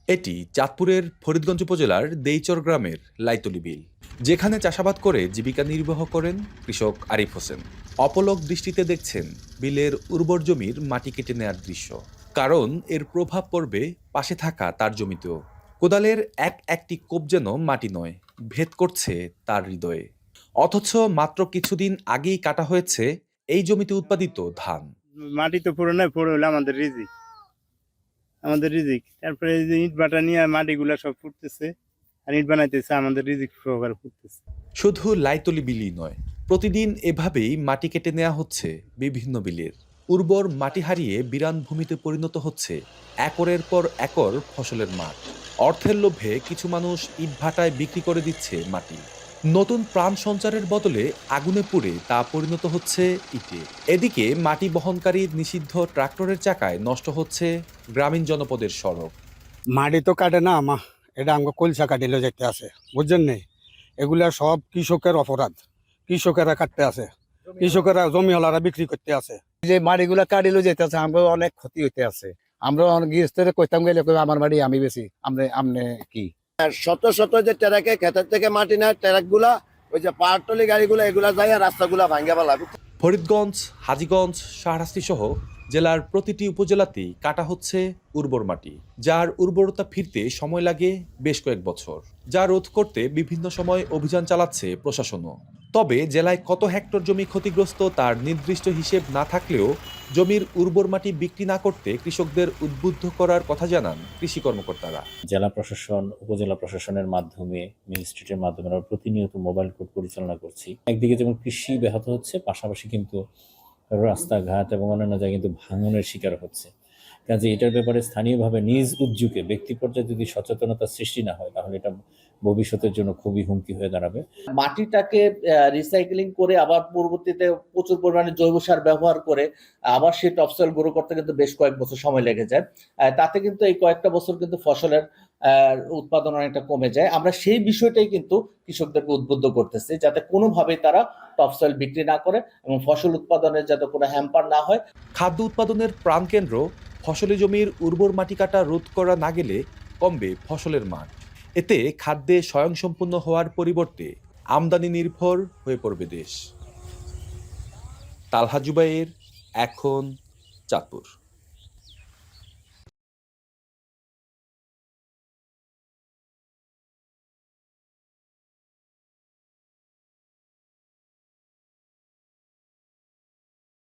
এটি চাঁদপুরের ফরিদগঞ্জ উপজেলার দেইচর গ্রামের লাইতলি বিল, যেখানে চাষাবাদ করে জীবিকা নির্বাহ করেন কৃষক আরিফ হোসেন। অপলক দৃষ্টিতে দেখছেন বিলের উর্বর জমির মাটি কেটে নেয়ার দৃশ্য, কারণ এর প্রভাব পড়বে পাশে থাকা তার জমিতেও। কোদালের একটি কোপ যেন মাটি নয়, ভেদ করছে তার হৃদয়ে। অথচ মাত্র কিছুদিন আগেই কাটা হয়েছে এই জমিতে উৎপাদিত ধান। মাটি তো পুরো নয়, পুরো হলো আমাদের রিজিক। তারপরে এই যে ইট ভাটা নিয়ে মাটিগুলা সব ফুটতেছে, আর ইট বানাইতেছে, আমাদের রিজিক সহকারে ফুটতেছে। শুধু লাইতলি বিলই নয়, প্রতিদিন এভাবেই মাটি কেটে নেওয়া হচ্ছে বিভিন্ন বিলের। উর্বর মাটি হারিয়ে বিরান ভূমিতে পরিণত হচ্ছে একরের পর একর ফসলের মাঠ। অর্থের লোভে কিছু মানুষ ইটভাটায় বিক্রি করে দিচ্ছে মাটি। নতুন প্রাণ সঞ্চারের বদলে আগুনে পুড়ে তা পরিণত হচ্ছে ইটে। এদিকে মাটি বহনকারী নিষিদ্ধ ট্রাক্টরের চাকায় নষ্ট হচ্ছে গ্রামীণ জনপদের সড়ক। মাটি তো কাটে না এটা আমাকে কলসা কাটিলে যেতে আছে, বুঝছেন নি? এগুলা সব কৃষকের অপরাধ। কৃষকেরা কাটতে আছে, কৃষকেরা জমিওয়ালারা বিক্রি করতে আছে। যে মাড়িগুলা কাটিলো যেতেছে, আমরা অনেক ক্ষতি হইতে আছে। আমরা অনেক গৃহস্থরে কইতাম গেলে কইবে, আমার বাড়ি আমি বেশি, আমনে কি। আর শত শত যে ট্রাকে ক্ষেতের থেকে মাটি নেয়, ট্রাক গুলা ওই যে পাহাড়তলি গাড়িগুলা এগুলা যায় রাস্তাগুলা ভাঙ্গা ফেলা। ফরিদগঞ্জ, হাজীগঞ্জ, শাহরাস্তি সহ জেলার প্রতিটি উপজেলাতেই কাটা হচ্ছে উর্বর মাটি, যার উর্বরতা ফিরতে সময় লাগে বেশ কয়েক বছর। যা রোধ করতে বিভিন্ন সময় অভিযান চালাচ্ছে প্রশাসনও। তবে জেলায় কত হেক্টর জমি ক্ষতিগ্রস্ত তার নির্দিষ্ট হিসেব না থাকলেও জমির উর্বর মাটি বিক্রি না করতে কৃষকদের উদ্বুদ্ধ করার কথা জানান কৃষি কর্মকর্তারা। জেলা প্রশাসন, উপজেলা প্রশাসনের মাধ্যমে, ম্যাজিস্ট্রেটের মাধ্যমে আমরা প্রতিনিয়ত মোবাইল কোর্ট পরিচালনা করছি। একদিকে যেমন কৃষি ব্যাহত হচ্ছে, পাশাপাশি কিন্তু রাস্তাঘাট এবং অন্যান্য জায়গায় কিন্তু ভাঙনের শিকার হচ্ছে। কাজে এটার ব্যাপারে স্থানীয়ভাবে নিজ উদ্যোগে ব্যক্তি পর্যায়ে যদি সচেতনতা সৃষ্টি না হয়, তাহলে এটা ভবিষ্যতের জন্য খুবই হুমকি হয়ে দাঁড়াবে। মাটিটাকে রিসাইক্লিং করে আবার পরবর্তীতে প্রচুর পরিমাণে জৈব সার ব্যবহার করে আবার সেই টপসয়েল গ্রো করতে কিন্তু বেশ কয়েক বছর সময় লেগে যায়। তাতে কিন্তু এই কয়েকটা বছর কিন্তু ফসলের উৎপাদন অনেকটা কমে যায়। আমরা সেই বিষয়টাই কিন্তু কৃষকদেরকে উদ্বুদ্ধ করতেছি, যাতে কোনোভাবেই তারা টপসয়েল বিক্রি না করে এবং ফসল উৎপাদনের যাতে কোনো হ্যাম্পার না হয়। খাদ্য উৎপাদনের প্রাণকেন্দ্র ফসলি জমির উর্বর মাটি কাটা রোধ করা না গেলে কমবে ফসলের মাঠ। এতে খাদ্যে স্বয়ংসম্পূর্ণ হওয়ার পরিবর্তে আমদানি নির্ভর হয়ে পড়বে দেশ। তালহা জুবাইর, এখন, চাঁদপুর।